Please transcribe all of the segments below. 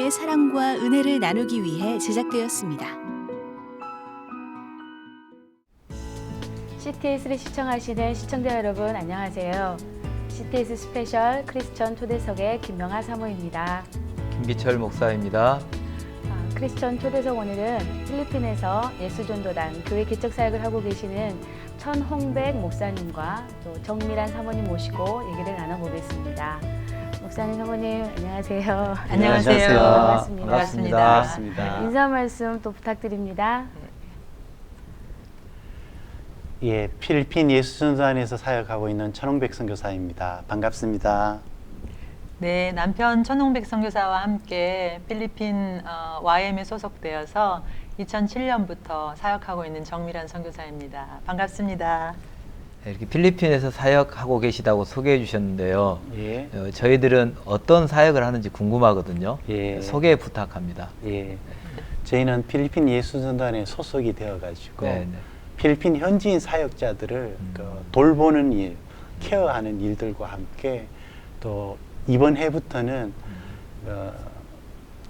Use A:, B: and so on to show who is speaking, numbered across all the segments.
A: 서로의 사랑과 은혜를 나누기 위해 제작되었습니다.
B: CTS를 시청하시는 시청자 여러분 안녕하세요. CTS 스페셜 크리스천 초대석의 김명아 사모입니다.
C: 김기철 목사입니다.
B: 크리스천 초대석 오늘은 필리핀에서 예수전도단 교회 개척 사역을 하고 계시는 천홍백 목사님과 또 정미란 사모님 모시고 얘기를 나눠보겠습니다. 목사님, 사모님 안녕하세요.
C: 안녕하세요.
B: 반갑습니다.
C: 반갑습니다.
B: 인사 말씀 또 부탁드립니다.
D: 예, 필리핀 예수전도단에서 사역하고 있는 천홍백 선교사입니다. 반갑습니다.
E: 네, 남편 천홍백 선교사와 함께 필리핀 YM에 소속되어서 2007년부터 사역하고 있는 정미란 선교사입니다. 반갑습니다.
C: 이렇게 필리핀에서 사역하고 계시다고 소개해 주셨는데요.
D: 예.
C: 저희들은 어떤 사역을 하는지 궁금하거든요.
D: 예.
C: 소개 부탁합니다.
D: 예. 저희는 필리핀 예수전도단에 소속이 되어가지고
C: 네.
D: 필리핀 현지인 사역자들을 돌보는 일, 케어하는 일들과 함께 또 이번 해부터는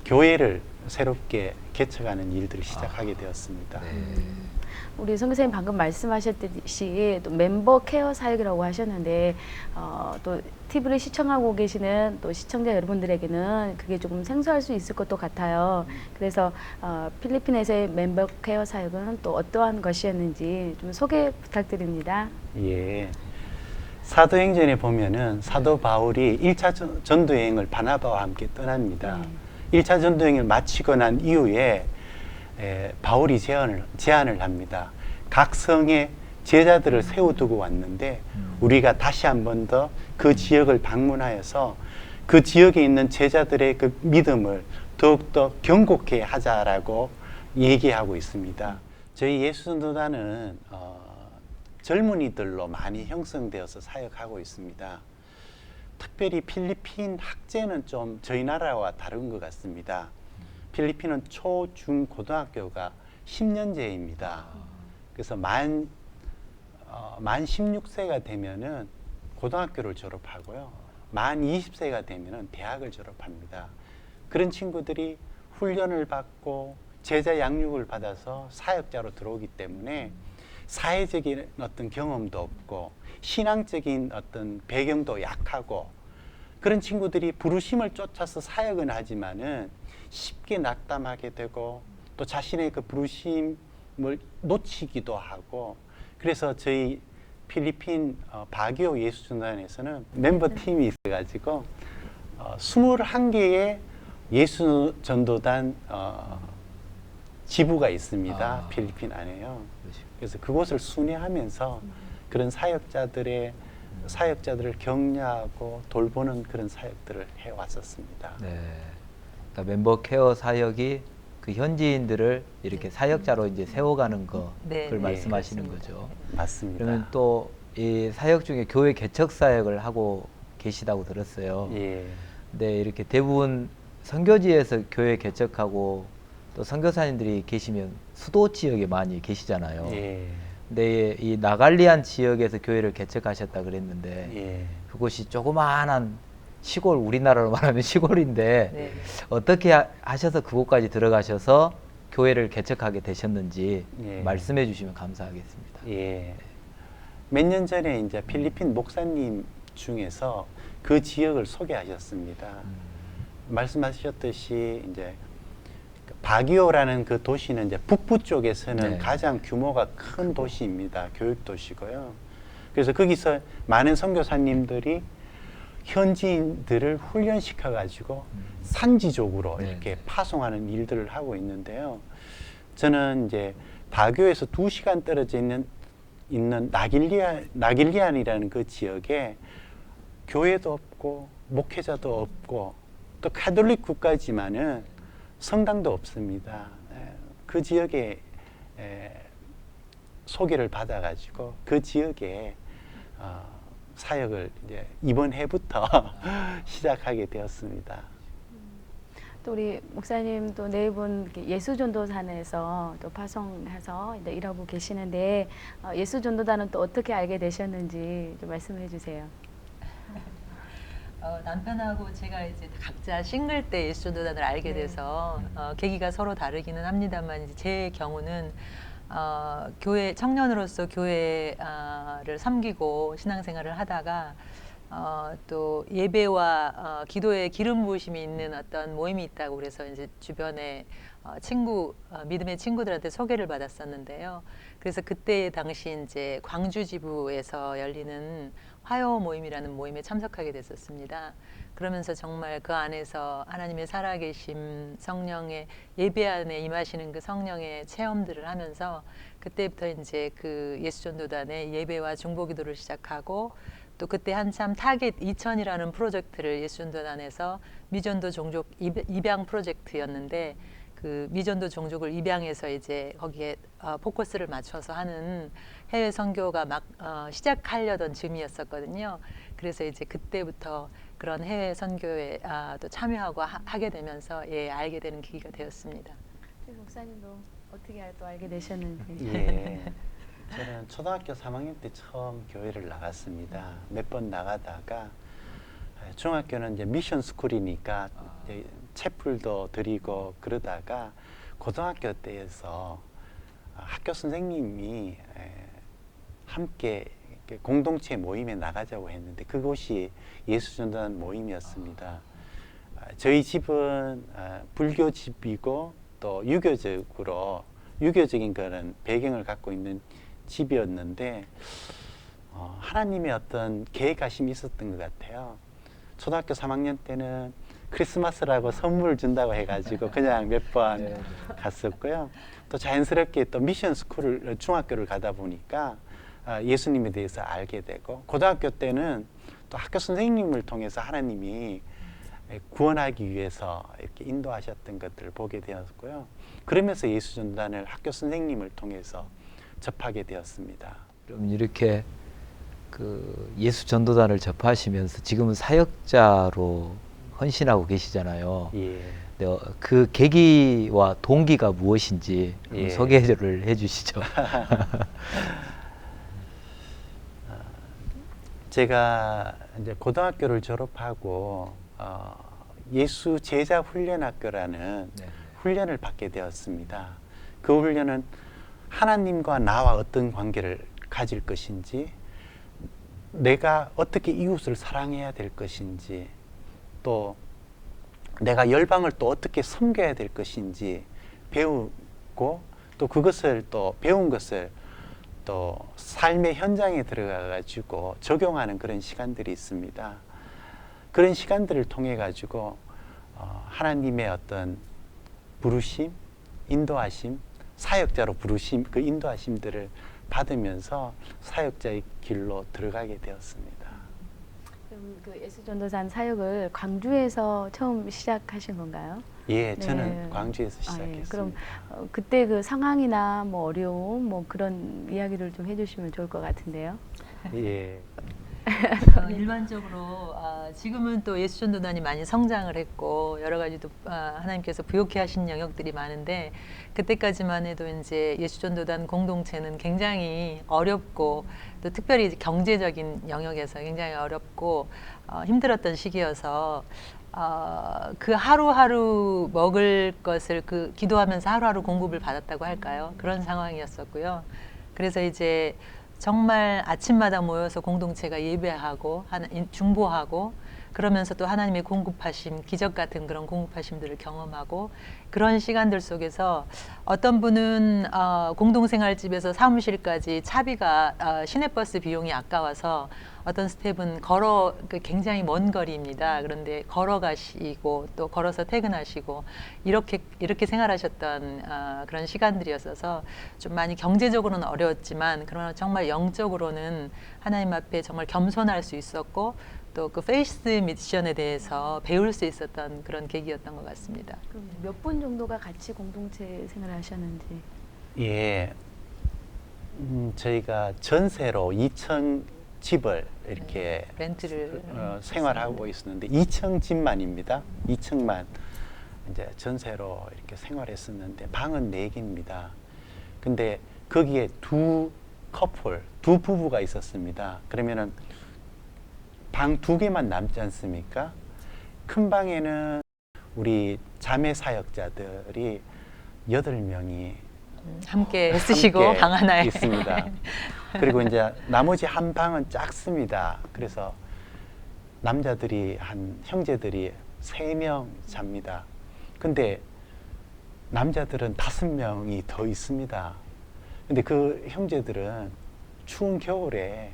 D: 교회를 새롭게 개척하는 일들을 시작하게 되었습니다.
C: 네.
B: 우리 선교사님 방금 말씀하셨듯이 또 멤버 케어 사역이라고 하셨는데 또 TV를 시청하고 계시는 또 시청자 여러분들에게는 그게 조금 생소할 수 있을 것도 같아요. 그래서 필리핀에서의 멤버 케어 사역은 또 어떠한 것이었는지 좀 소개 부탁드립니다.
D: 예. 사도행전에 보면은 사도 바울이 1차 전도여행을 바나바와 함께 떠납니다. 1차 전도여행을 마치고 난 이후에 바울이 제안을 합니다. 각 성에 제자들을 세워두고 왔는데 우리가 다시 한 번 더 그 지역을 방문하여서 그 지역에 있는 제자들의 그 믿음을 더욱더 견고케 하자라고 얘기하고 있습니다. 저희 예수전도단은 젊은이들로 많이 형성되어서 사역하고 있습니다. 특별히 필리핀 학제는 좀 저희 나라와 다른 것 같습니다. 필리핀은 초, 중, 고등학교가 10년제입니다. 그래서 만 16세가 되면은 고등학교를 졸업하고요. 만 20세가 되면은 대학을 졸업합니다. 그런 친구들이 훈련을 받고 제자 양육을 받아서 사역자로 들어오기 때문에 사회적인 어떤 경험도 없고 신앙적인 어떤 배경도 약하고 그런 친구들이 부르심을 쫓아서 사역은 하지만은 쉽게 낙담하게 되고 또 자신의 그 부르심을 놓치기도 하고 그래서 저희 필리핀 바기오 예수전도단에서는 멤버 팀이 있어가지고 21개의 예수전도단 지부가 있습니다. 필리핀 안에요. 그래서 그곳을 순회하면서 그런 사역자들을 격려하고 돌보는 그런 사역들을 해왔었습니다.
C: 네. 그러니까 멤버 케어 사역이 그 현지인들을 이렇게 사역자로 이제 세워가는 거 그걸 말씀하시는 거죠.
D: 맞습니다.
C: 그러면 또 이 사역 중에 교회 개척 사역을 하고 계시다고 들었어요.
D: 예.
C: 근데 이렇게 대부분 선교지에서 교회 개척하고 또 선교사님들이 계시면 수도 지역에 많이 계시잖아요.
D: 예.
C: 근데 이 나갈리안 지역에서 교회를 개척하셨다 그랬는데
D: 예.
C: 그곳이 조그마한 시골, 우리나라로 말하면 시골인데 어떻게 하셔서 그곳까지 들어가셔서 교회를 개척하게 되셨는지 말씀해 주시면 감사하겠습니다.
D: 예. 몇 년 전에 이제 필리핀 목사님 중에서 그 지역을 소개하셨습니다. 말씀하셨듯이 이제 바기오라는 그 도시는 이제 북부 쪽에서는 가장 규모가 큰 도시입니다. 교육 도시고요. 그래서 거기서 많은 선교사님들이 현지인들을 훈련시켜 가지고 산지적으로 이렇게 파송하는 일들을 하고 있는데요. 저는 이제 바교에서 2시간 떨어져 있는 나길리안이라는 그 지역에 교회도 없고 목회자도 없고 또 카톨릭 국가지만은 성당도 없습니다. 그 지역에 소개를 받아가지고 그 지역에 사역을 이제 이번 해부터 시작하게 되었습니다.
B: 또 우리 목사님 또 네 분 예수전도단에서 또 파송해서 일하고 계시는데 예수전도단은 또 어떻게 알게 되셨는지 좀 말씀해 주세요.
E: 남편하고 제가 이제 각자 싱글 때 예수전도단을 알게
B: 네.
E: 돼서 계기가 서로 다르기는 합니다만 이제 제 경우는 교회 청년으로서 교회를 섬기고 신앙생활을 하다가 또 예배와 기도에 기름 부으심이 있는 어떤 모임이 있다고 그래서 이제 주변에 믿음의 친구들한테 소개를 받았었는데요. 그래서 그때 당시 이제 광주 지부에서 열리는 화요 모임이라는 모임에 참석하게 됐었습니다. 그러면서 정말 그 안에서 하나님의 살아계심, 성령의 예배 안에 임하시는 그 성령의 체험들을 하면서 그때부터 이제 그 예수전도단의 예배와 중보기도를 시작하고 또 그때 한참 타겟 2000이라는 프로젝트를 예수전도단에서 미전도 종족 입양 프로젝트였는데 그 미전도 종족을 입양해서 이제 거기에 포커스를 맞춰서 하는 해외 선교가 막 시작하려던 즈음이었었거든요. 그래서 이제 그때부터 그런 해외 선교에 또 참여하고 하게 되면서 알게 되는 계기가 되었습니다.
B: 목사님도 어떻게 또 알게 되셨는지.
D: 예. 저는 초등학교 3학년 때 처음 교회를 나갔습니다. 몇 번 나가다가 중학교는 이제 미션 스쿨이니까 이제 채플도 드리고 그러다가 고등학교 때에서 학교 선생님이 함께 공동체 모임에 나가자고 했는데 그곳이 예수전도단 모임이었습니다. 저희 집은 불교 집이고 또 유교적인 그런 배경을 갖고 있는 집이었는데 하나님의 어떤 계획하심이 있었던 것 같아요. 초등학교 3학년 때는 크리스마스라고 선물을 준다고 해가지고 그냥 몇 번 갔었고요. 또 자연스럽게 또 미션 스쿨을 중학교를 가다 보니까 예수님에 대해서 알게 되고 고등학교 때는 또 학교 선생님을 통해서 하나님이 구원하기 위해서 이렇게 인도하셨던 것들을 보게 되었고요. 그러면서 예수전도단을 학교 선생님을 통해서 접하게 되었습니다.
C: 그럼 이렇게 그 예수 전도단을 접하시면서 지금은 사역자로 헌신하고 계시잖아요.
D: 예.
C: 네, 그 계기와 동기가 무엇인지
D: 예.
C: 소개를 해주시죠.
D: 제가 이제 고등학교를 졸업하고 예수 제자 훈련학교라는
C: 네.
D: 훈련을 받게 되었습니다. 그 훈련은 하나님과 나와 어떤 관계를 가질 것인지, 내가 어떻게 이웃을 사랑해야 될 것인지, 또 내가 열방을 또 어떻게 섬겨야 될 것인지 배우고 또 그것을 또 배운 것을 또 삶의 현장에 들어가 가지고 적용하는 그런 시간들이 있습니다. 그런 시간들을 통해 가지고 하나님의 어떤 부르심, 인도하심, 사역자로 부르심, 그 인도하심들을 받으면서 사역자의 길로 들어가게 되었습니다.
B: 그럼 그 예수전도단 사역을 광주에서 처음 시작하신 건가요?
D: 예,
B: 네.
D: 저는 광주에서 시작했습니다.
B: 그럼 그때 그 상황이나 뭐 어려움 뭐 그런 이야기를 좀 해주시면 좋을 것 같은데요.
D: 예.
E: 일반적으로 지금은 또 예수전도단이 많이 성장을 했고 여러 가지 또 하나님께서 부욕해 하신 영역들이 많은데 그때까지만 해도 이제 예수전도단 공동체는 굉장히 어렵고 또 특별히 경제적인 영역에서 굉장히 어렵고 힘들었던 시기여서 그 하루하루 먹을 것을 그 기도하면서 하루하루 공급을 받았다고 할까요? 그런 상황이었었고요. 그래서 이제 정말 아침마다 모여서 공동체가 예배하고 중보하고 그러면서 또 하나님의 공급하심, 기적 같은 그런 공급하심들을 경험하고 그런 시간들 속에서 어떤 분은 공동생활집에서 사무실까지 차비가 시내버스 비용이 아까워서 어떤 스텝은 굉장히 먼 거리입니다. 그런데 걸어가시고 또 걸어서 퇴근하시고 이렇게 생활하셨던 그런 시간들이었어서 좀 많이 경제적으로는 어려웠지만 그러나 정말 영적으로는 하나님 앞에 정말 겸손할 수 있었고 또 그 페이스 미션에 대해서 배울 수 있었던 그런 계기였던 것 같습니다.
B: 그럼 몇 분 정도가 같이 공동체 생활을 하셨는지.
D: 예. 저희가 전세로 2층 집을 이렇게
E: 렌트를
D: 생활하고 있었는데 2층 집만입니다. 2층만 이제 전세로 이렇게 생활했었는데 방은 4개입니다. 근데 거기에 두 부부가 있었습니다. 그러면은 방 2개만 남지 않습니까? 큰 방에는 우리 자매 사역자들이 8명이
E: 함께 쓰시고
D: 함께
E: 방 하나에
D: 있습니다. 그리고 이제 나머지 한 방은 작습니다. 그래서 남자들이 형제들이 3명 잡니다. 근데 남자들은 5명이 더 있습니다. 근데 그 형제들은 추운 겨울에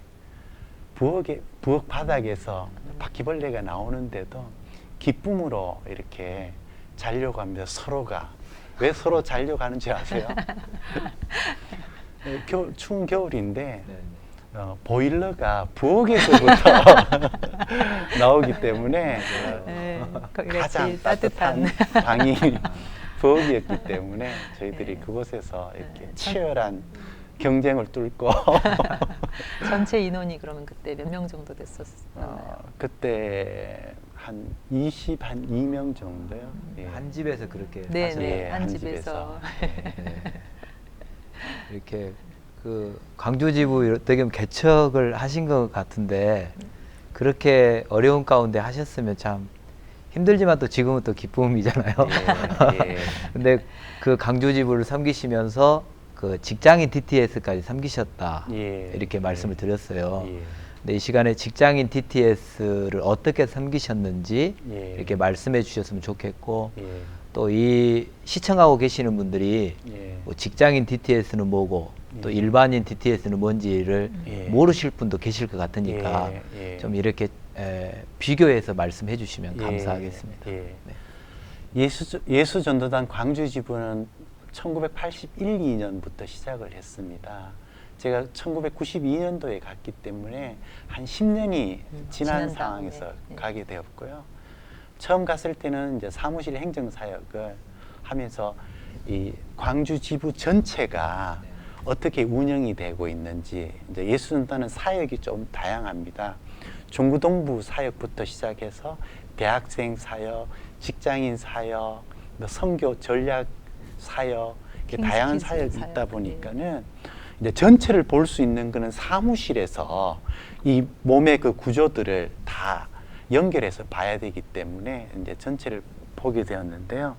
D: 부엌 바닥에서 바퀴벌레가 나오는데도 기쁨으로 이렇게 자려고 합니다. 서로가. 왜 서로 자려고 하는지 아세요? 추운 겨울인데 보일러가 부엌에서부터 나오기 때문에
E: 네,
D: 가장
E: 거기가
D: 따뜻한
E: 따뜻한
D: 방이 부엌이었기 때문에 저희들이
E: 네.
D: 그곳에서 이렇게 치열한 경쟁을 뚫고
E: 전체 인원이 그러면 그때 몇 명 정도 됐었나요?
D: 그때 한 2명 정도요. 예.
C: 한 집에서 그렇게
E: 네,
C: 사셨어요.
E: 네,
D: 예,
E: 한
D: 한
E: 집에서.
C: 네. 이렇게 그 광주지부 어떻게 보면 개척을 하신 것 같은데 그렇게 어려운 가운데 하셨으면 참 힘들지만 또 지금은 또 기쁨이잖아요.
D: 예.
C: 근데 그 광주지부를 섬기시면서 그 직장인 DTS까지 섬기셨다
D: 예.
C: 이렇게 말씀을 드렸어요.
D: 예.
C: 근데 이 시간에 직장인 DTS를 어떻게 섬기셨는지
D: 예.
C: 이렇게 말씀해 주셨으면 좋겠고
D: 예.
C: 또 이 시청하고 계시는 분들이
D: 예.
C: 뭐 직장인 DTS는 뭐고 또
D: 예.
C: 일반인 DTS는 뭔지를
D: 예.
C: 모르실 분도 계실 것 같으니까
D: 예. 예.
C: 좀 이렇게 비교해서 말씀해 주시면
D: 예.
C: 감사하겠습니다.
D: 예.
C: 네.
D: 예수전도단 광주지부는 1981, 2년부터 시작을 했습니다. 제가 1992년도에 갔기 때문에 한 10년이 지난
E: 지난
D: 상황에서
E: 다음에, 네.
D: 가게 되었고요. 처음 갔을 때는 이제 사무실 행정사역을 하면서 이 광주지부 전체가
C: 네.
D: 어떻게 운영이 되고 있는지, 이제 예수전도단은 사역이 좀 다양합니다. 중구동부 사역부터 시작해서 대학생 사역, 직장인 사역, 선교 전략 사역, 이렇게 다양한
E: 킹스키즈
D: 사역이
E: 사역,
D: 있다 보니까는 이제 전체를 볼 수 있는 거는 사무실에서 이 몸의 그 구조들을 다 연결해서 봐야 되기 때문에 이제 전체를 보게 되었는데요.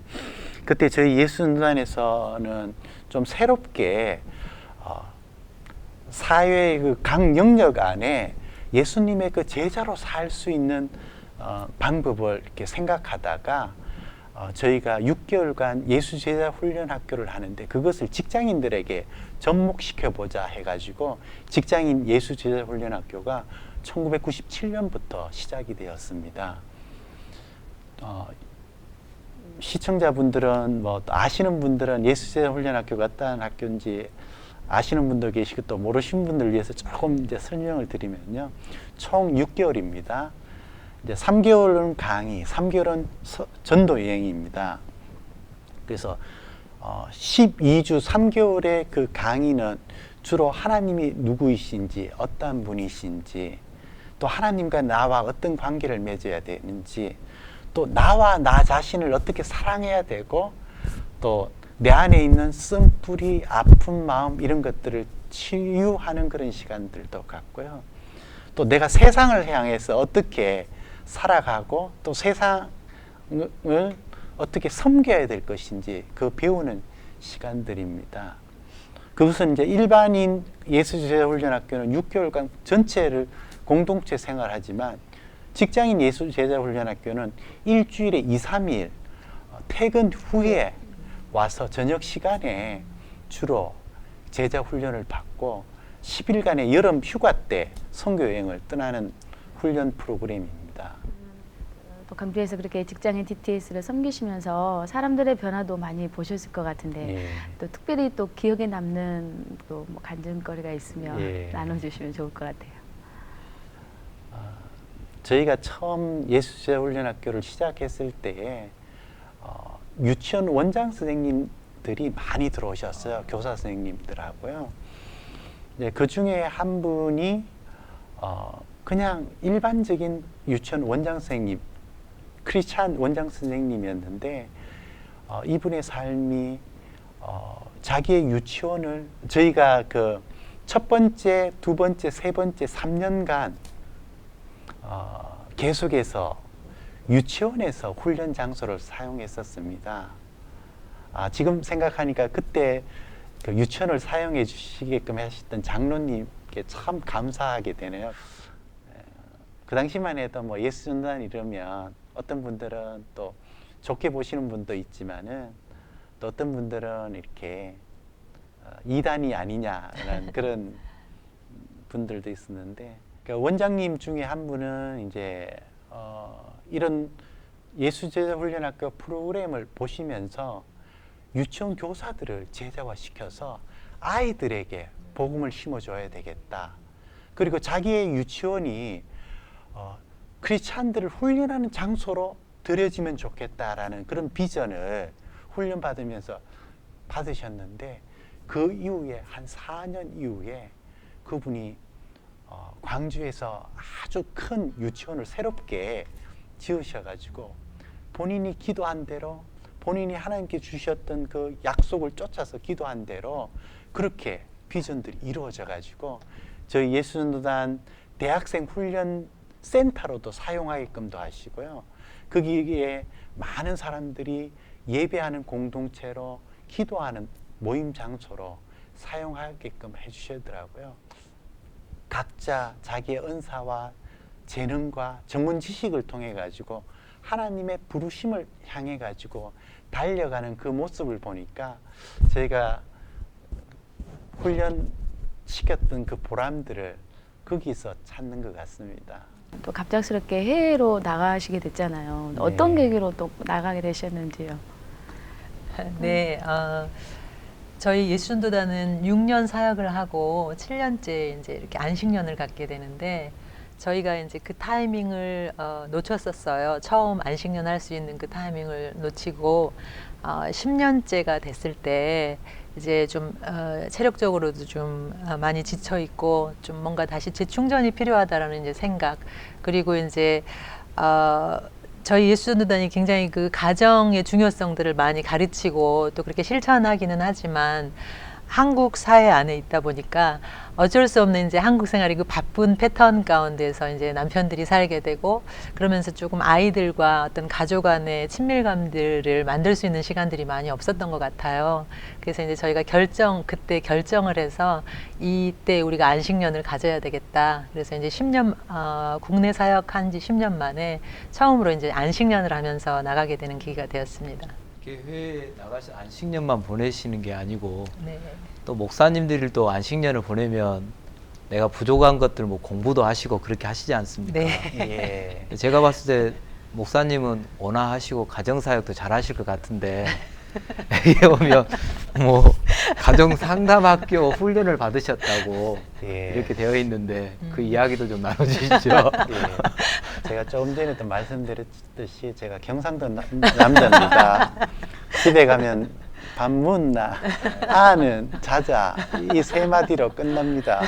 D: 그때 저희 예수전도단에서는 좀 새롭게 사회의 그 각 영역 안에 예수님의 그 제자로 살 수 있는 방법을 이렇게 생각하다가 저희가 6개월간 예수 제자 훈련 학교를 하는데 그것을 직장인들에게 접목시켜 보자 해가지고 직장인 예수 제자 훈련 학교가 1997년부터 시작이 되었습니다. 시청자분들은 뭐 아시는 분들은 예수 제자 훈련 학교가 어떤 학교인지 아시는 분도 계시고 또 모르시는 분들을 위해서 조금 이제 설명을 드리면요. 총 6개월입니다. 이제 3개월은 강의, 3개월은 전도 여행입니다. 그래서 12주 3개월의 그 강의는 주로 하나님이 누구이신지, 어떠한 분이신지, 또 하나님과 나와 어떤 관계를 맺어야 되는지, 또 나와 나 자신을 어떻게 사랑해야 되고, 또 내 안에 있는 쓴뿌리, 아픈 마음 이런 것들을 치유하는 그런 시간들도 갖고요. 또 내가 세상을 향해서 어떻게 살아가고 또 세상을 어떻게 섬겨야 될 것인지 그 배우는 시간들입니다. 그것은 이제 일반인 예수제자훈련학교는 6개월간 전체를 공동체 생활하지만 직장인 예수제자훈련학교는 일주일에 2, 3일 퇴근 후에 와서 저녁 시간에 주로 제자 훈련을 받고 10일간의 여름 휴가 때 선교 여행을 떠나는 훈련 프로그램입니다.
B: 또 광주에서 그렇게 직장인 DTS를 섬기시면서 사람들의 변화도 많이 보셨을 것 같은데
D: 예.
B: 또 특별히 또 기억에 남는 또 뭐 간증거리가 있으면
D: 예.
B: 나눠주시면 좋을 것 같아요.
D: 저희가 처음 예수제자훈련학교를 시작했을 때에 유치원 원장 선생님들이 많이 들어오셨어요. 교사 선생님들하고요. 이제 그 중에 한 분이 그냥 일반적인 유치원 원장 선생님, 크리스찬 원장 선생님이었는데 이분의 삶이 자기의 유치원을 저희가 그 첫 번째, 두 번째, 세 번째 3년간 계속해서 유치원에서 훈련 장소를 사용했었습니다. 지금 생각하니까 그때 그 유치원을 사용해 주시게끔 하셨던 장로님께 참 감사하게 되네요. 그 당시만 해도 뭐 예수전도단 이러면 어떤 분들은 또 좋게 보시는 분도 있지만은 또 어떤 분들은 이렇게 이단이 아니냐라는 그런 분들도 있었는데, 그러니까 원장님 중에 한 분은 이제 이런 예수제자훈련학교 프로그램을 보시면서 유치원 교사들을 제자화시켜서 아이들에게 복음을 심어줘야 되겠다. 그리고 자기의 유치원이 크리스찬들을 훈련하는 장소로 들여지면 좋겠다라는 그런 비전을 훈련받으면서 받으셨는데, 그 이후에 한 4년 이후에 그분이 광주에서 아주 큰 유치원을 새롭게 지으셔가지고 본인이 기도한 대로, 본인이 하나님께 주셨던 그 약속을 쫓아서 기도한 대로 그렇게 비전들이 이루어져 가지고 저희 예수전도단 대학생 훈련 센터로도 사용하게끔도 하시고요. 거기에 많은 사람들이 예배하는 공동체로, 기도하는 모임 장소로 사용하게끔 해주시더라고요. 각자 자기의 은사와 재능과 전문 지식을 통해 가지고 하나님의 부르심을 향해 가지고 달려가는 그 모습을 보니까 저희가 훈련시켰던 그 보람들을 거기서 찾는 것 같습니다.
B: 또 갑작스럽게 해외로 나가시게 됐잖아요. 어떤 계기로 또 나가게 되셨는지요?
E: 네, 저희 예수전도단은 6년 사역을 하고 7년째 이제 이렇게 안식년을 갖게 되는데, 저희가 이제 그 타이밍을 놓쳤었어요. 처음 안식년 할 수 있는 그 타이밍을 놓치고 10년째가 됐을 때 이제 좀 체력적으로도 좀 많이 지쳐 있고 좀 뭔가 다시 재충전이 필요하다라는 이제 생각, 그리고 이제 저희 예수전도단이 굉장히 그 가정의 중요성들을 많이 가르치고 또 그렇게 실천하기는 하지만 한국 사회 안에 있다 보니까 어쩔 수 없는 이제 한국 생활이 그 바쁜 패턴 가운데서 이제 남편들이 살게 되고, 그러면서 조금 아이들과 어떤 가족 안의 친밀감들을 만들 수 있는 시간들이 많이 없었던 것 같아요. 그래서 이제 저희가 그때 결정을 해서 이때 우리가 안식년을 가져야 되겠다. 그래서 이제 10년, 국내 사역한 지 10년 만에 처음으로 이제 안식년을 하면서 나가게 되는 계기가 되었습니다.
C: 해외에 나가서 안식년만 보내시는 게 아니고
E: 네.
C: 또 목사님들이 또 안식년을 보내면 내가 부족한 것들 뭐 공부도 하시고 그렇게 하시지 않습니까?
E: 네.
C: 예. 제가 봤을 때 목사님은 온화하시고 가정사역도 잘하실 것 같은데 여기 오면 뭐 가정상담학교 훈련을 받으셨다고
D: 예.
C: 이렇게 되어 있는데 그 이야기도 좀 나눠주시죠.
D: 예. 제가 조금 전에도 말씀드렸듯이 제가 경상도 남자입니다. 집에 가면 밥 묻나, 아는, 자자, 이 세 마디로 끝납니다.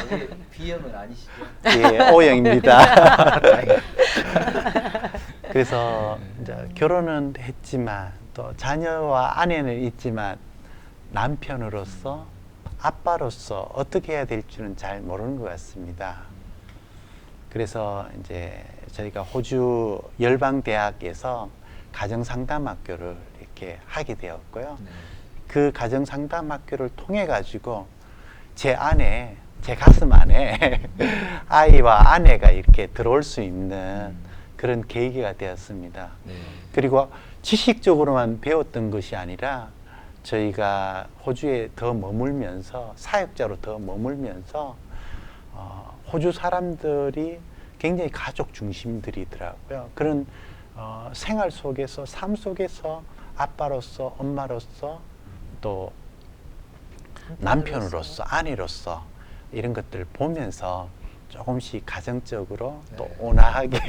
C: B형은 아니시죠?
D: 예, O형입니다. 그래서 이제 결혼은 했지만 또 자녀와 아내는 있지만 남편으로서, 아빠로서 어떻게 해야 될지는 잘 모르는 것 같습니다. 그래서 이제 저희가 호주 열방대학에서 가정상담학교를 이렇게 하게 되었고요.
C: 네.
D: 그 가정상담학교를 통해 가지고 제 안에, 제 가슴 안에 아이와 아내가 이렇게 들어올 수 있는 그런 계기가 되었습니다.
C: 네.
D: 그리고 지식적으로만 배웠던 것이 아니라 저희가 호주에 더 머물면서, 사역자로 더 머물면서 호주 사람들이 굉장히 가족 중심들이더라고요. 그런 생활 속에서, 삶 속에서 아빠로서, 엄마로서, 또 남편으로서, 아내로서 이런 것들을 보면서 조금씩 가정적으로 또 온화하게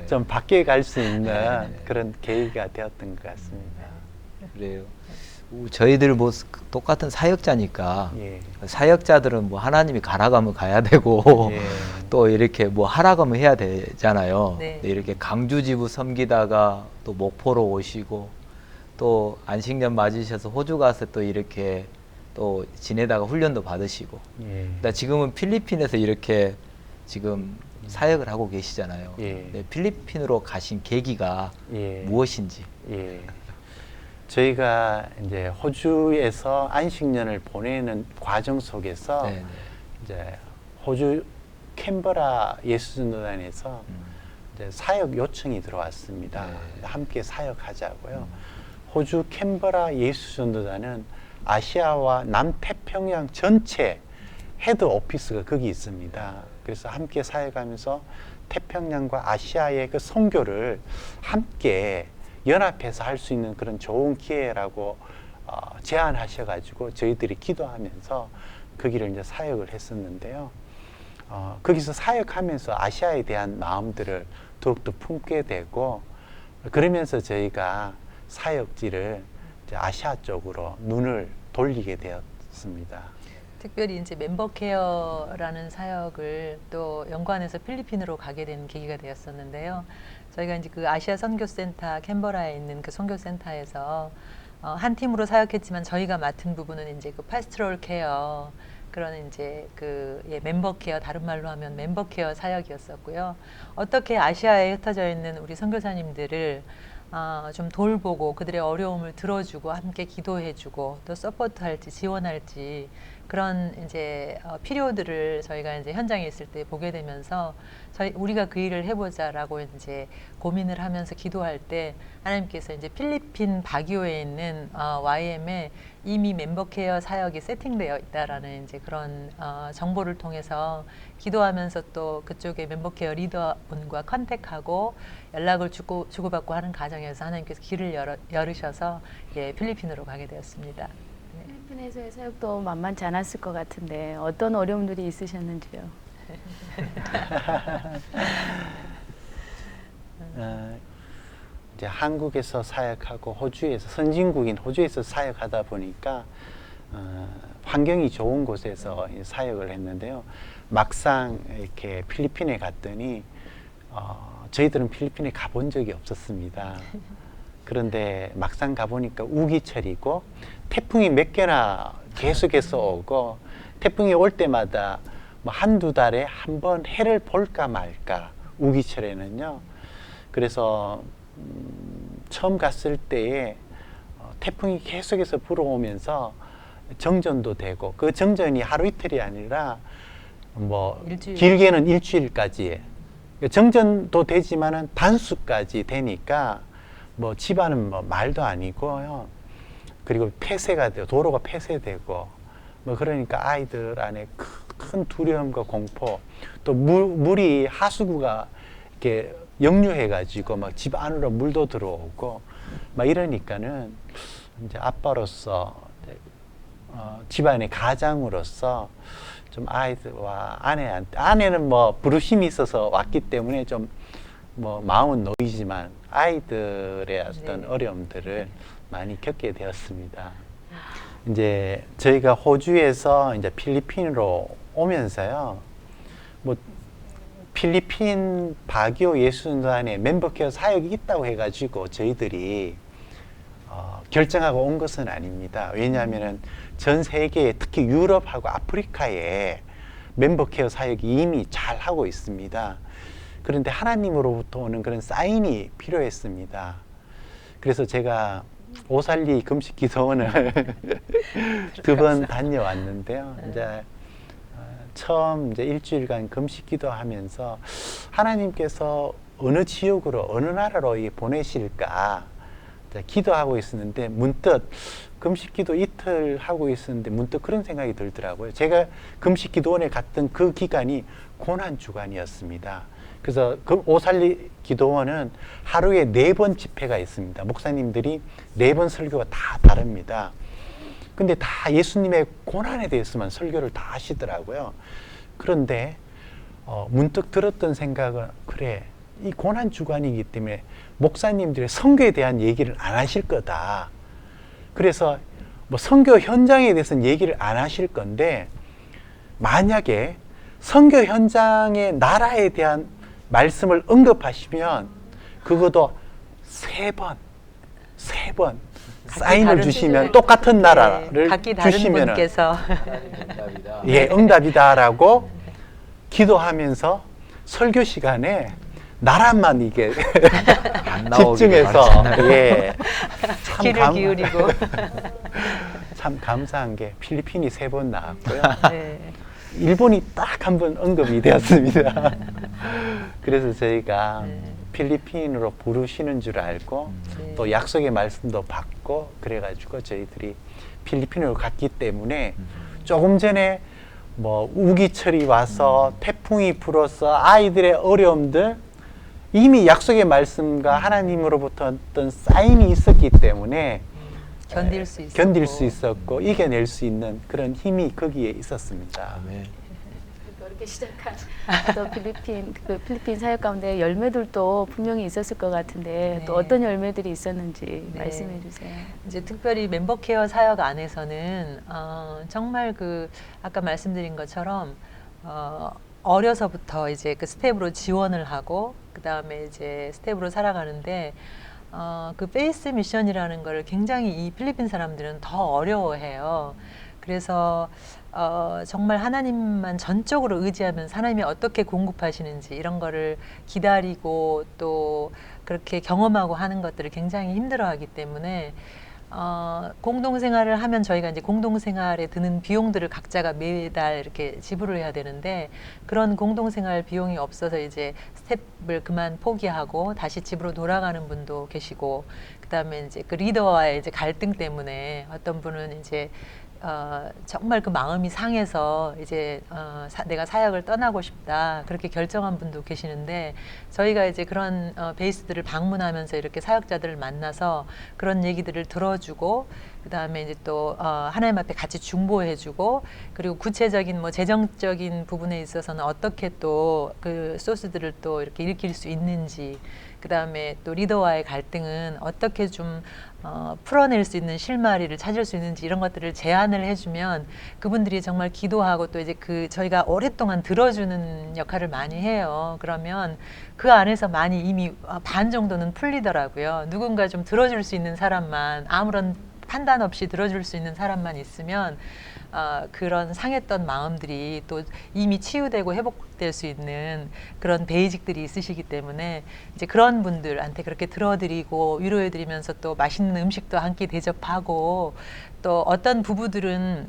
D: 좀 바뀌어 갈 수 있는 그런 계기가 되었던 것 같습니다.
C: 그래요. 저희들 뭐 똑같은 사역자니까
D: 예.
C: 사역자들은 뭐 하나님이 가라가면 가야 되고
D: 예.
C: 또 이렇게 뭐 하라가면 해야 되잖아요.
E: 네.
C: 이렇게 강주 지부 섬기다가 또 목포로 오시고 또 안식년 맞으셔서 호주 가서 또 이렇게 또 지내다가 훈련도 받으시고
D: 예.
C: 그러니까 지금은 필리핀에서 이렇게 지금 사역을 하고 계시잖아요.
D: 예.
C: 네, 필리핀으로 가신 계기가
D: 예.
C: 무엇인지.
D: 예. 저희가 이제 호주에서 안식년을 보내는 과정 속에서
C: 네, 네.
D: 이제 호주 캔버라 예수전도단에서 이제 사역 요청이 들어왔습니다.
C: 네.
D: 함께 사역하자고요. 호주 캔버라 예수전도단은 아시아와 남태평양 전체 헤드 오피스가 거기 있습니다. 그래서 함께 사역하면서 태평양과 아시아의 그 선교를 함께 연합해서 할 수 있는 그런 좋은 기회라고 제안하셔가지고 저희들이 기도하면서 거기를 이제 사역을 했었는데요. 거기서 사역하면서 아시아에 대한 마음들을 더욱더 품게 되고, 그러면서 저희가 사역지를 이제 아시아 쪽으로 눈을 돌리게 되었습니다.
E: 특별히 이제 멤버 케어라는 사역을 또 연관해서 필리핀으로 가게 된 계기가 되었었는데요. 저희가 이제 그 아시아 선교센터 캔버라에 있는 그 선교센터에서 한 팀으로 사역했지만 저희가 맡은 부분은 이제 그 파스토럴 케어, 그런 이제 그 멤버 케어, 다른 말로 하면 멤버 케어 사역이었었고요. 어떻게 아시아에 흩어져 있는 우리 선교사님들을 좀 돌보고 그들의 어려움을 들어주고 함께 기도해주고 또 서포트할지 지원할지 그런 이제 필요들을 저희가 이제 현장에 있을 때 보게 되면서 우리가 그 일을 해보자라고 이제 고민을 하면서 기도할 때 하나님께서 이제 필리핀 바기오에 있는 YM에 이미 멤버 케어 사역이 세팅되어 있다라는 이제 그런 정보를 통해서 기도하면서 또 그쪽에 멤버 케어 리더분과 컨택하고 연락을 주고받고 하는 과정에서 하나님께서 길을 열으셔서 필리핀으로 가게 되었습니다.
B: 필리핀에서의 사역도 만만치 않았을 것 같은데 어떤 어려움들이 있으셨는지요?
D: 이제 한국에서 사역하고 호주에서 선진국인 호주에서 사역하다 보니까 환경이 좋은 곳에서 사역을 했는데요. 막상 이렇게 필리핀에 갔더니 저희들은 필리핀에 가본 적이 없었습니다. 그런데 막상 가보니까 우기철이고 태풍이 몇 개나 계속해서 오고, 태풍이 올 때마다 뭐 한두 달에 한 번 해를 볼까 말까, 우기철에는요. 그래서 처음 갔을 때에 태풍이 계속해서 불어오면서 정전도 되고, 그 정전이 하루 이틀이 아니라 뭐 길게는 일주일까지, 정전도 되지만은 단수까지 되니까 뭐 집안은 뭐 말도 아니고요. 그리고 폐쇄가 되고 도로가 폐쇄되고 뭐 그러니까 아이들 안에 큰 두려움과 공포, 또 물이 하수구가 이렇게 역류해가지고 막 집 안으로 물도 들어오고 막 이러니까는 이제 아빠로서 집안의 가장으로서 좀 아이들과 아내는 뭐 부르심이 있어서 왔기 때문에 좀 뭐 마음은 놓이지만 아이들의 어떤 어려움들을 많이 겪게 되었습니다. 이제 저희가 호주에서 이제 필리핀으로 오면서요, 뭐 필리핀 바기오 예수전도단에 멤버케어 사역이 있다고 해가지고 저희들이 결정하고 온 것은 아닙니다. 왜냐하면은 전 세계에 특히 유럽하고 아프리카에 멤버케어 사역이 이미 잘 하고 있습니다. 그런데 하나님으로부터 오는 그런 사인이 필요했습니다. 그래서 제가 오살리 금식 기도원을 두 번 다녀왔는데요. 이제 처음 이제 일주일간 금식 기도하면서 하나님께서 어느 지역으로 어느 나라로 보내실까 기도하고 있었는데, 문득 금식 기도 이틀 하고 있었는데 문득 그런 생각이 들더라고요. 제가 금식 기도원에 갔던 그 기간이 고난 주간이었습니다. 그래서 그 오살리 기도원은 하루에 4번 집회가 있습니다. 목사님들이 4번 설교가 다 다릅니다. 근데 다 예수님의 고난에 대해서만 설교를 다 하시더라고요. 그런데 문득 들었던 생각은, 그래, 이 고난 주간이기 때문에 목사님들의 선교에 대한 얘기를 안 하실 거다. 그래서 뭐 선교 현장에 대해서는 얘기를 안 하실 건데, 만약에 선교 현장의 나라에 대한 말씀을 언급하시면 그것도 3번 사인을 주시면 똑같은 나라를
E: 각기 다른
D: 주시면
E: 분께서
C: 응답이다.
D: 예, 응답이다라고 기도하면서 설교 시간에 나라만 이게
C: 안 나오기를
D: 집중해서
C: 바라잖아요.
D: 예. 참
E: 귀를 기울이고.
D: 참 감사한 게 필리핀이 3번 나왔고요.
E: 네.
D: 일본이 딱 한 번 언급이 되었습니다. 그래서 저희가
E: 네.
D: 필리핀으로 부르시는 줄 알고
E: 네.
D: 또 약속의 말씀도 받고 그래가지고 저희들이 필리핀으로 갔기 때문에 조금 전에 뭐 우기철이 와서 태풍이 불어서 아이들의 어려움들 이미 약속의 말씀과 하나님으로부터 어떤 사인이 있었기 때문에
E: 견딜 수 있었고.
D: 견딜 수 있었고 이겨낼 수 있는 그런 힘이 거기에 있었습니다.
C: 아멘.
B: 그렇게 시작한 또 필리핀 사역 가운데 열매들도 분명히 있었을 것 같은데
E: 네.
B: 또 어떤 열매들이 있었는지
E: 네.
B: 말씀해 주세요.
E: 이제 특별히 멤버 케어 사역 안에서는 정말 그 아까 말씀드린 것처럼 어려서부터 이제 그 스텝으로 지원을 하고 그 다음에 이제 스텝으로 살아가는데 그 페이스 미션이라는 걸 굉장히 이 필리핀 사람들은 더 어려워해요. 그래서 정말 하나님만 전적으로 의지하면서 하나님이 어떻게 공급하시는지 이런 거를 기다리고 또 그렇게 경험하고 하는 것들을 굉장히 힘들어하기 때문에 공동생활을 하면 저희가 이제 공동생활에 드는 비용들을 각자가 매달 이렇게 지불을 해야 되는데 그런 공동생활 비용이 없어서 이제 스텝을 그만 포기하고 다시 집으로 돌아가는 분도 계시고 그다음에 이제 그 리더와의 이제 갈등 때문에 어떤 분은 이제 정말 그 마음이 상해서 이제 내가 사역을 떠나고 싶다 그렇게 결정한 분도 계시는데 저희가 이제 그런 베이스들을 방문하면서 이렇게 사역자들을 만나서 그런 얘기들을 들어주고 그 다음에 이제 또 하나님 앞에 같이 중보해주고 그리고 구체적인 뭐 재정적인 부분에 있어서는 어떻게 또 그 소스들을 또 이렇게 일으킬 수 있는지 그 다음에 또 리더와의 갈등은 어떻게 좀 풀어낼 수 있는 실마리를 찾을 수 있는지 이런 것들을 제안을 해주면 그분들이 정말 기도하고 또 이제 그 저희가 오랫동안 들어주는 역할을 많이 해요. 그러면 그 안에서 많이 이미 반 정도는 풀리더라고요. 누군가 좀 들어줄 수 있는 사람만 아무런 판단 없이 들어줄 수 있는 사람만 있으면 그런 상했던 마음들이 또 이미 치유되고 회복될 수 있는 그런 베이직들이 있으시기 때문에 이제 그런 분들한테 그렇게 들어드리고 위로해드리면서 또 맛있는 음식도 한 끼 대접하고 또 어떤 부부들은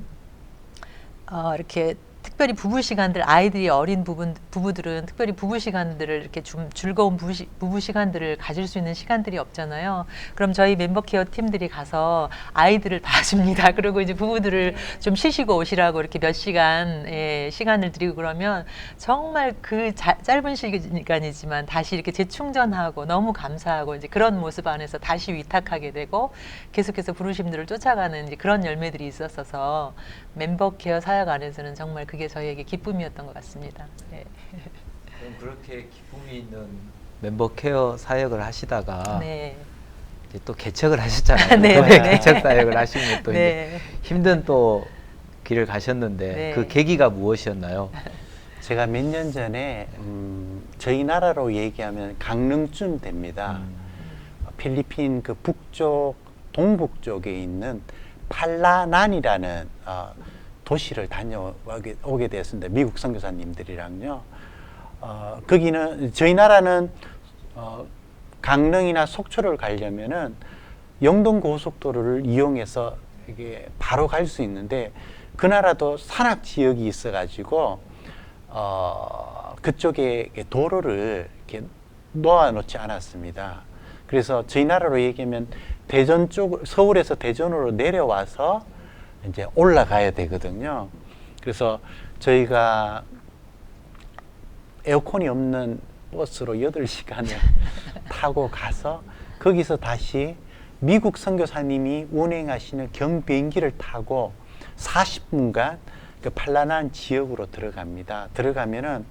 E: 이렇게 특별히 부부 시간들 아이들이 어린 부부들은 특별히 부부 시간들을 이렇게 좀 즐거운 부부 시간들을 가질 수 있는 시간들이 없잖아요. 그럼 저희 멤버 케어 팀들이 가서 아이들을 봐줍니다. 그리고 이제 부부들을 좀 쉬시고 오시라고 이렇게 몇 시간 시간을 드리고 그러면 정말 그 짧은 시간이지만 다시 이렇게 재충전하고 너무 감사하고 이제 그런 모습 안에서 다시 위탁하게 되고 계속해서 부르심들을 쫓아가는 이제 그런 열매들이 있었어서 멤버 케어 사역 안에서는 정말 그게 저희에게 기쁨이었던 것 같습니다. 네.
C: 그럼 그렇게 기쁨이 있는 멤버 케어 사역을 하시다가
E: 네.
C: 이제 또 개척을 하셨잖아요.
E: 네,
C: 교회
E: 네.
C: 개척 사역을 하시면 또
E: 네.
C: 이제 힘든 또 길을 가셨는데
E: 네.
C: 그 계기가 무엇이었나요?
D: 제가 몇 년 전에 저희 나라로 얘기하면 강릉쯤 됩니다. 필리핀 그 북쪽 동북 쪽에 있는 팔라난이라는 도시를 다녀오게 되었습니다. 미국 선교사님들이랑요. 거기는 저희 나라는 강릉이나 속초를 가려면은 영동 고속도로를 이용해서 이게 바로 갈 수 있는데 그 나라도 산악 지역이 있어가지고 그쪽에 도로를 이렇게 놓아놓지 않았습니다. 그래서 저희 나라로 얘기하면 대전 쪽 서울에서 대전으로 내려와서 이제 올라가야 되거든요. 그래서 저희가 에어컨이 없는 버스로 8시간을 타고 가서 거기서 다시 미국 선교사님이 운행하시는 경비행기를 타고 40분간 그 팔라난 지역으로 들어갑니다. 들어가면은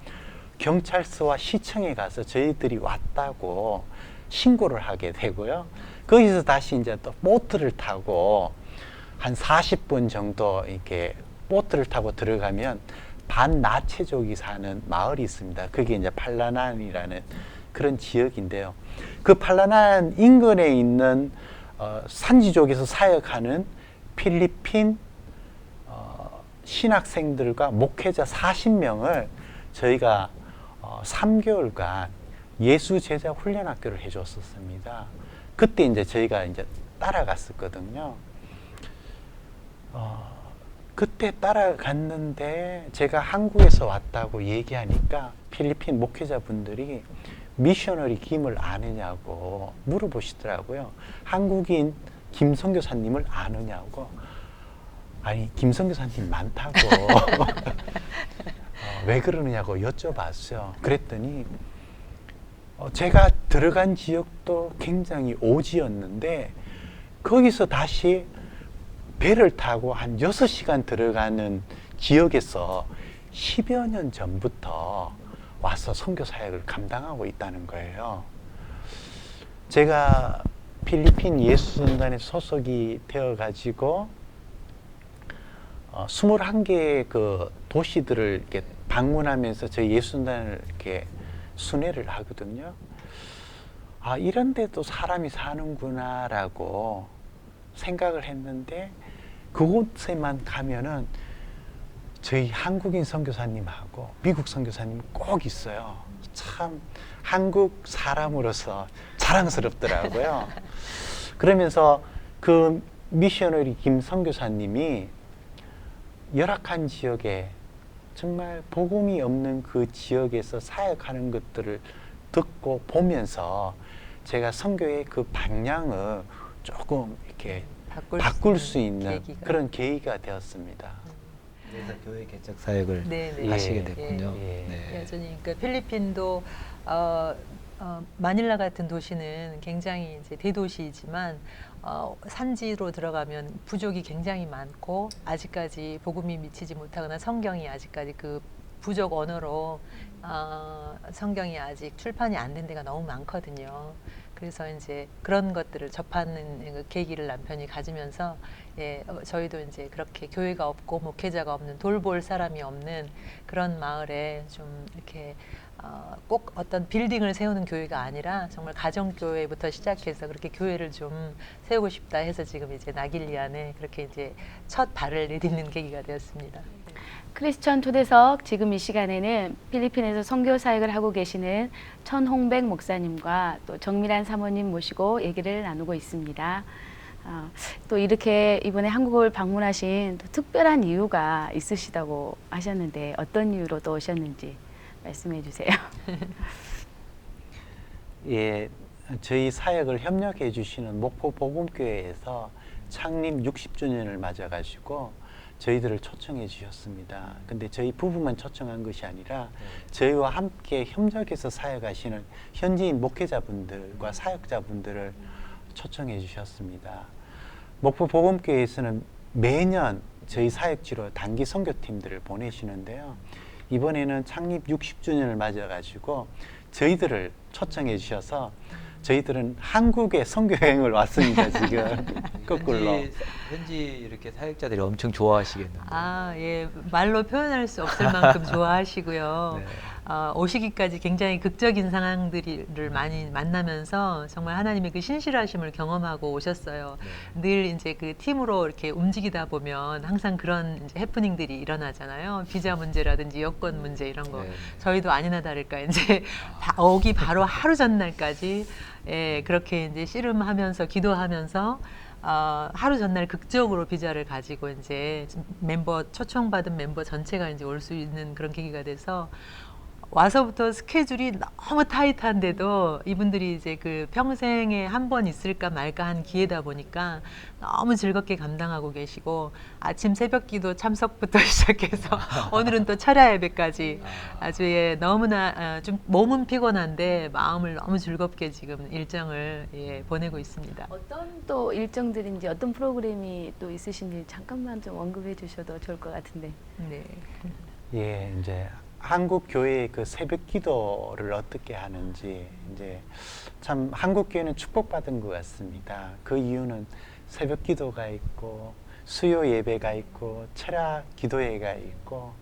D: 경찰서와 시청에 가서 저희들이 왔다고 신고를 하게 되고요. 거기서 다시 이제 또 보트를 타고 한 40분 정도 이렇게 보트를 타고 들어가면 반나체족이 사는 마을이 있습니다. 그게 이제 팔라난이라는 그런 지역인데요. 그 팔라난 인근에 있는 산지족에서 사역하는 필리핀 신학생들과 목회자 40명을 저희가 3개월간 예수 제자 훈련 학교를 해줬었습니다. 그때 이제 저희가 이제 따라갔었거든요. 그때 따라갔는데 제가 한국에서 왔다고 얘기하니까 필리핀 목회자분들이 미셔너리 김을 아느냐고 물어보시더라고요. 한국인 김 선교사님을 아느냐고. 아니, 김 선교사님 많다고. 왜 그러느냐고 여쭤봤어요. 그랬더니 제가 들어간 지역도 굉장히 오지였는데 거기서 다시 배를 타고 한 6시간 들어가는 지역에서 10여 년 전부터 와서 선교 사역을 감당하고 있다는 거예요. 제가 필리핀 예수전단에 소속이 되어 가지고 21개의 그 도시들을 이렇게 방문하면서 저희 예수전단을 이렇게 순회를 하거든요. 아, 이런 데도 사람이 사는구나라고 생각을 했는데 그곳에만 가면은 저희 한국인 선교사님하고 미국 선교사님 꼭 있어요. 참 한국 사람으로서 자랑스럽더라고요. 그러면서 그 미셔너리 김 선교사님이 열악한 지역에 정말 복음이 없는 그 지역에서 사역하는 것들을 듣고 보면서 제가 선교의 그 방향을 조금 이렇게 바꿀 수 있는 그런 계기가 되었습니다.
C: 그래서 교회 개척 사역을
E: 네네.
C: 하시게 됐군요.
E: 예.
C: 네.
E: 여전히 그러니까 필리핀도 마닐라 같은 도시는 굉장히 이제 대도시이지만 산지로 들어가면 부족이 굉장히 많고 아직까지 복음이 미치지 못하거나 성경이 아직까지 그 부족 언어로 성경이 아직 출판이 안 된 데가 너무 많거든요. 그래서 이제 그런 것들을 접하는 그 계기를 남편이 가지면서 저희도 이제 그렇게 교회가 없고 목회자가 없는 돌볼 사람이 없는 그런 마을에 좀 이렇게 꼭 어떤 빌딩을 세우는 교회가 아니라 정말 가정교회부터 시작해서 그렇게 교회를 좀 세우고 싶다 해서 지금 이제 나길리안에 그렇게 이제 첫 발을 내딛는 계기가 되었습니다.
B: 크리스천 초대석 지금 이 시간에는 필리핀에서 선교 사역을 하고 계시는 천홍백 목사님과 또 정밀한 사모님 모시고 얘기를 나누고 있습니다. 또 이렇게 이번에 한국을 방문하신 또 특별한 이유가 있으시다고 하셨는데 어떤 이유로 또 오셨는지 말씀해 주세요.
D: 예, 저희 사역을 협력해 주시는 목포 복음교회에서 창립 60주년을 맞아가지고 저희들을 초청해 주셨습니다. 근데 저희 부부만 초청한 것이 아니라 저희와 함께 협력해서 사역하시는 현지인 목회자분들과 사역자분들을 초청해 주셨습니다. 목포 복음교회에서는 매년 저희 사역지로 단기 선교팀들을 보내시는데요. 이번에는 창립 60주년을 맞아가지고 저희들을 초청해 주셔서 저희들은 한국에 선교 여행을 왔습니다. 지금 거꾸로.
C: 현지 이렇게 사역자들이 엄청 좋아하시겠는데.
E: 예, 말로 표현할 수 없을 만큼 좋아하시고요.
C: 네.
E: 오시기까지 굉장히 극적인 상황들을 많이 만나면서 정말 하나님의 그 신실하심을 경험하고 오셨어요.
C: 네.
E: 늘 이제 그 팀으로 이렇게 움직이다 보면 항상 그런 이제 해프닝들이 일어나잖아요. 비자 문제라든지 여권 문제 이런 거.
C: 네.
E: 저희도 아니나 다를까 이제 오기 바로 하루 전날까지 그렇게 이제 씨름하면서 기도하면서 하루 전날 극적으로 비자를 가지고 이제 초청받은 멤버 전체가 이제 올 수 있는 그런 계기가 돼서 와서부터 스케줄이 너무 타이트한데도 이분들이 이제 그 평생에 한 번 있을까 말까 한 기회다 보니까 너무 즐겁게 감당하고 계시고 아침 새벽기도 참석부터 시작해서 오늘은 또 철야 예배까지 아주 너무나 좀 몸은 피곤한데 마음을 너무 즐겁게 지금 일정을 보내고 있습니다.
B: 어떤 또 일정들인지 어떤 프로그램이 또 있으신지 잠깐만 좀 언급해 주셔도 좋을 것 같은데.
E: 네.
D: 예, 이제 한국 교회의 그 새벽 기도를 어떻게 하는지 이제 참 한국 교회는 축복받은 것 같습니다. 그 이유는 새벽 기도가 있고 수요 예배가 있고 철야 기도회가 있고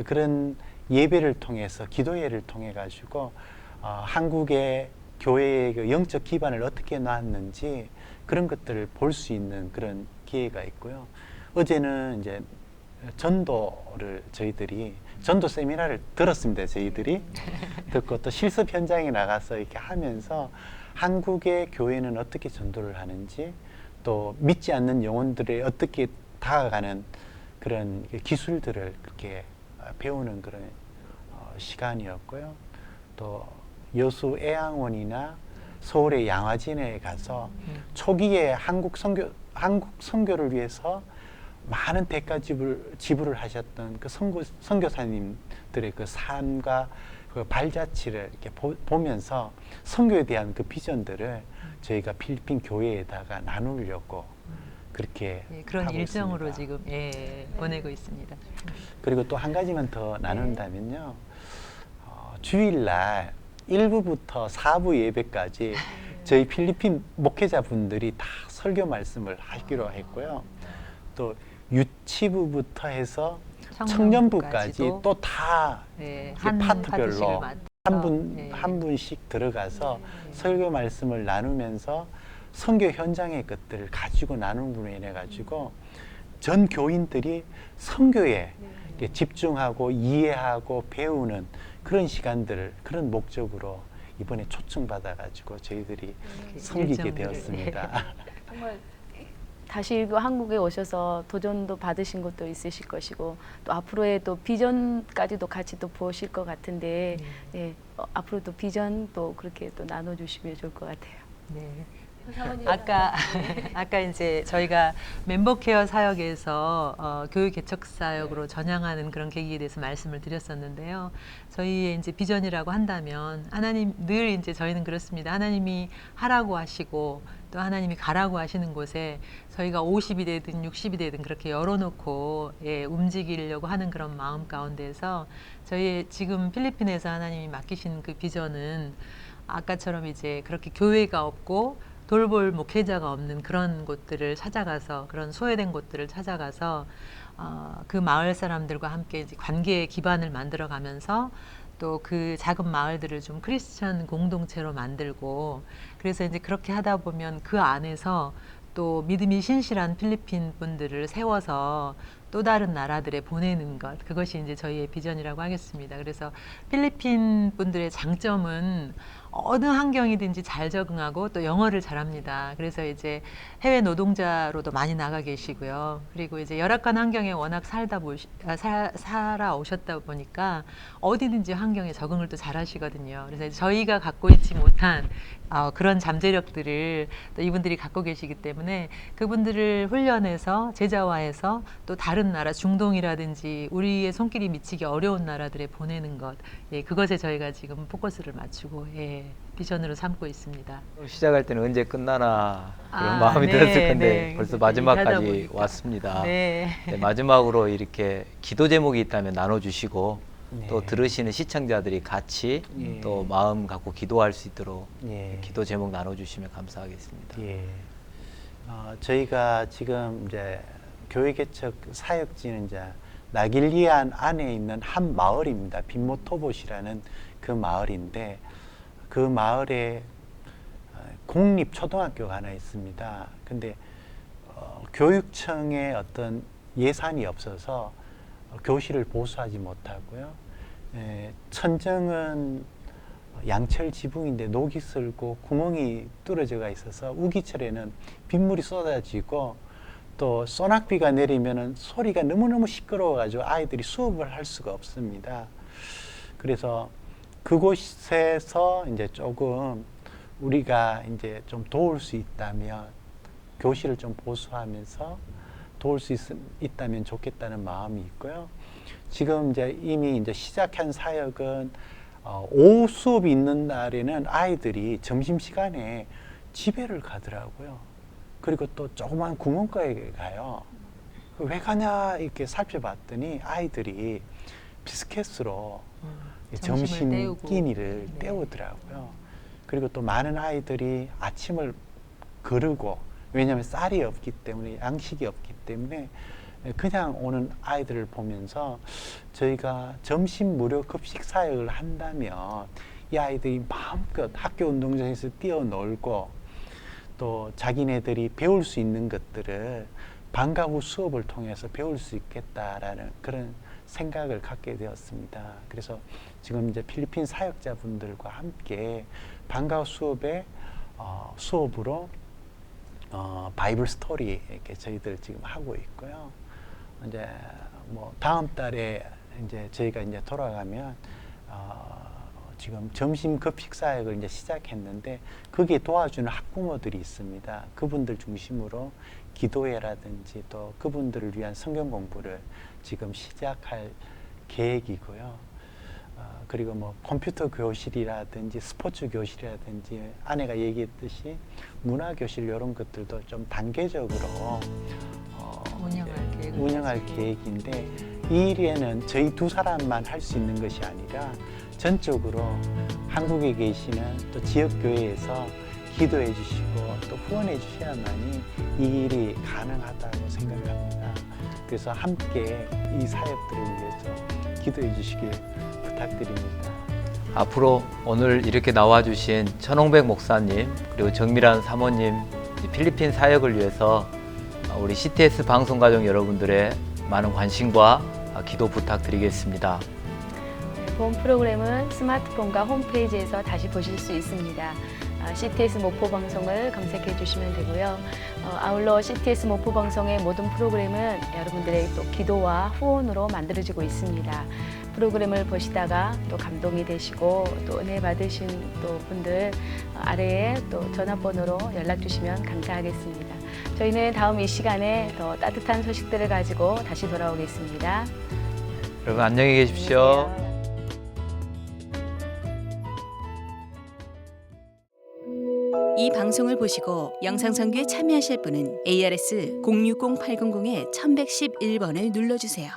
D: 그런 예배를 통해서 기도회를 통해 가지고 한국의 교회의 그 영적 기반을 어떻게 놨는지 그런 것들을 볼 수 있는 그런 기회가 있고요. 어제는 이제 전도를 저희들이 전도 세미나를 들었습니다. 저희들이 듣고 또 실습 현장에 나가서 이렇게 하면서 한국의 교회는 어떻게 전도를 하는지 또 믿지 않는 영혼들에 어떻게 다가가는 그런 기술들을 그렇게 배우는 그런 시간이었고요. 또 여수 애양원이나 서울의 양화진에 가서 초기에 한국 선교를 위해서 많은 대가 지불을 하셨던 그 선교사님들의 그 삶과 그 발자취를 이렇게 보면서 선교에 대한 그 비전들을 저희가 필리핀 교회에다가 나누려고 그렇게
E: 예, 그런
D: 하고
E: 일정으로
D: 있습니다.
E: 지금 예, 보내고 있습니다.
D: 그리고 또 한 가지만 더 나눈다면요. 주일날 1부부터 4부 예배까지 저희 필리핀 목회자분들이 다 설교 말씀을 하기로 했고요. 또 유치부부터 해서 청년부까지
E: 청년부까지도
D: 또 다
E: 예,
D: 한 파트별로
E: 예.
D: 한 분씩 들어가서 설교 말씀을 나누면서 선교 현장의 것들을 가지고 나눔으로 인해 가지고 전 교인들이 선교에 이렇게 집중하고 이해하고 배우는 그런 시간들을 그런 목적으로 이번에 초청받아 가지고 저희들이 섬기게
E: 일정들을,
D: 되었습니다.
B: 정말 다시 그 한국에 오셔서 도전도 받으신 것도 있으실 것이고 또 앞으로의 또 비전까지도 같이 또 보실 것 같은데 예, 앞으로도 비전 또 그렇게 또 나눠주시면 좋을 것 같아요.
E: 네. 아까 이제 저희가 멤버 케어 사역에서 교육 개척 사역으로 전향하는 그런 계기에 대해서 말씀을 드렸었는데요. 저희의 이제 비전이라고 한다면 하나님 늘 이제 저희는 그렇습니다. 하나님이 하라고 하시고 또 하나님이 가라고 하시는 곳에 저희가 50이 되든 60이 되든 그렇게 열어놓고 예, 움직이려고 하는 그런 마음 가운데서 저희 지금 필리핀에서 하나님이 맡기신 그 비전은 아까처럼 이제 그렇게 교회가 없고 돌볼 목회자가 없는 그런 곳들을 찾아가서 그런 소외된 곳들을 찾아가서 그 마을 사람들과 함께 이제 관계의 기반을 만들어 가면서 또 그 작은 마을들을 좀 크리스천 공동체로 만들고 그래서 이제 그렇게 하다 보면 그 안에서 또 믿음이 신실한 필리핀 분들을 세워서 또 다른 나라들에 보내는 것 그것이 이제 저희의 비전이라고 하겠습니다. 그래서 필리핀 분들의 장점은 어느 환경이든지 잘 적응하고 또 영어를 잘합니다. 그래서 이제 해외 노동자로도 많이 나가 계시고요. 그리고 이제 열악한 환경에 워낙 살아 오셨다 보니까 어디든지 환경에 적응을 또 잘하시거든요. 그래서 저희가 갖고 있지 못한 그런 잠재력들을 또 이분들이 갖고 계시기 때문에 그분들을 훈련해서 제자화해서 또 다른 나라 중동이라든지 우리의 손길이 미치기 어려운 나라들에 보내는 것 예, 그것에 저희가 지금 포커스를 맞추고 예, 비전으로 삼고 있습니다.
C: 시작할 때는 언제 끝나나 그런
E: 아,
C: 마음이
E: 네,
C: 들었을 건데
E: 네.
C: 벌써
E: 하다
C: 마지막까지
E: 보니까.
C: 왔습니다.
E: 네.
C: 네, 마지막으로 이렇게 기도 제목이 있다면 나눠주시고
D: 네.
C: 또 들으시는 시청자들이 같이
D: 예.
C: 또 마음 갖고 기도할 수 있도록
D: 예.
C: 기도 제목 나눠주시면 감사하겠습니다.
D: 예. 저희가 지금 이제 교회 개척 사역지는 이제 나길리안 안에 있는 한 마을입니다. 빈모토봇이라는 그 마을인데 그 마을에 공립 초등학교가 하나 있습니다. 근데 교육청의 어떤 예산이 없어서 교실을 보수하지 못하고요. 천정은 양철 지붕인데 녹이 슬고 구멍이 뚫어져가 있어서 우기철에는 빗물이 쏟아지고 또 소낙비가 내리면은 소리가 너무너무 시끄러워가지고 아이들이 수업을 할 수가 없습니다. 그래서 그곳에서 이제 조금 우리가 이제 좀 도울 수 있다면 교실을 좀 보수하면서 도울 수 있다면 좋겠다는 마음이 있고요. 지금 이제 이미 이제 시작한 사역은 오후 수업이 있는 날에는 아이들이 점심시간에 집회를 가더라고요. 그리고 또 조그만 구멍가에 가요. 왜 가냐 이렇게 살펴봤더니 아이들이 비스켓으로 점심
E: 때우고.
D: 끼니를
E: 네.
D: 때우더라고요. 그리고 또 많은 아이들이 아침을 거르고 왜냐하면 쌀이 없기 때문에 양식이 없기 때문에 그냥 오는 아이들을 보면서 저희가 점심 무료 급식 사역을 한다면 이 아이들이 마음껏 학교 운동장에서 뛰어놀고 또 자기네들이 배울 수 있는 것들을 방과 후 수업을 통해서 배울 수 있겠다라는 그런 생각을 갖게 되었습니다. 그래서 지금 이제 필리핀 사역자분들과 함께 방과 수업에 수업으로 바이블 스토리 이렇게 저희들 지금 하고 있고요. 이제 뭐 다음 달에 이제 저희가 이제 돌아가면 지금 점심 급식 사역을 이제 시작했는데 거기에 도와주는 학부모들이 있습니다. 그분들 중심으로 기도회라든지 또 그분들을 위한 성경 공부를 지금 시작할 계획이고요. 그리고 뭐 컴퓨터 교실이라든지 스포츠 교실이라든지 아내가 얘기했듯이 문화 교실 이런 것들도 좀 단계적으로 운영할 계획인데 이 일에는 저희 두 사람만 할 수 있는 것이 아니라 전적으로 한국에 계시는 또 지역 교회에서 기도해 주시고 또 후원해 주셔야만이 이 일이 가능하다고 생각합니다. 그래서 함께 이 사역들을 위해서 기도해 주시길 부탁드립니다.
C: 앞으로 오늘 이렇게 나와주신 천홍백 목사님 그리고 정밀한 사모님 필리핀 사역을 위해서 우리 CTS 방송가족 여러분들의 많은 관심과 기도 부탁드리겠습니다.
B: 본 프로그램은 스마트폰과 홈페이지에서 다시 보실 수 있습니다. CTS 모포 방송을 검색해 주시면 되고요. 아울러 CTS 모포 방송의 모든 프로그램은 여러분들의 또 기도와 후원으로 만들어지고 있습니다. 프로그램을 보시다가 또 감동이 되시고 또 은혜 받으신 또 분들 아래에 또 전화번호로 연락 주시면 감사하겠습니다. 저희는 다음 이 시간에 더 따뜻한 소식들을 가지고 다시 돌아오겠습니다.
C: 여러분 안녕히 계십시오.
A: 이 방송을 보시고 영상 선교에 참여하실 분은 ARS 060-800-1111번을 눌러주세요.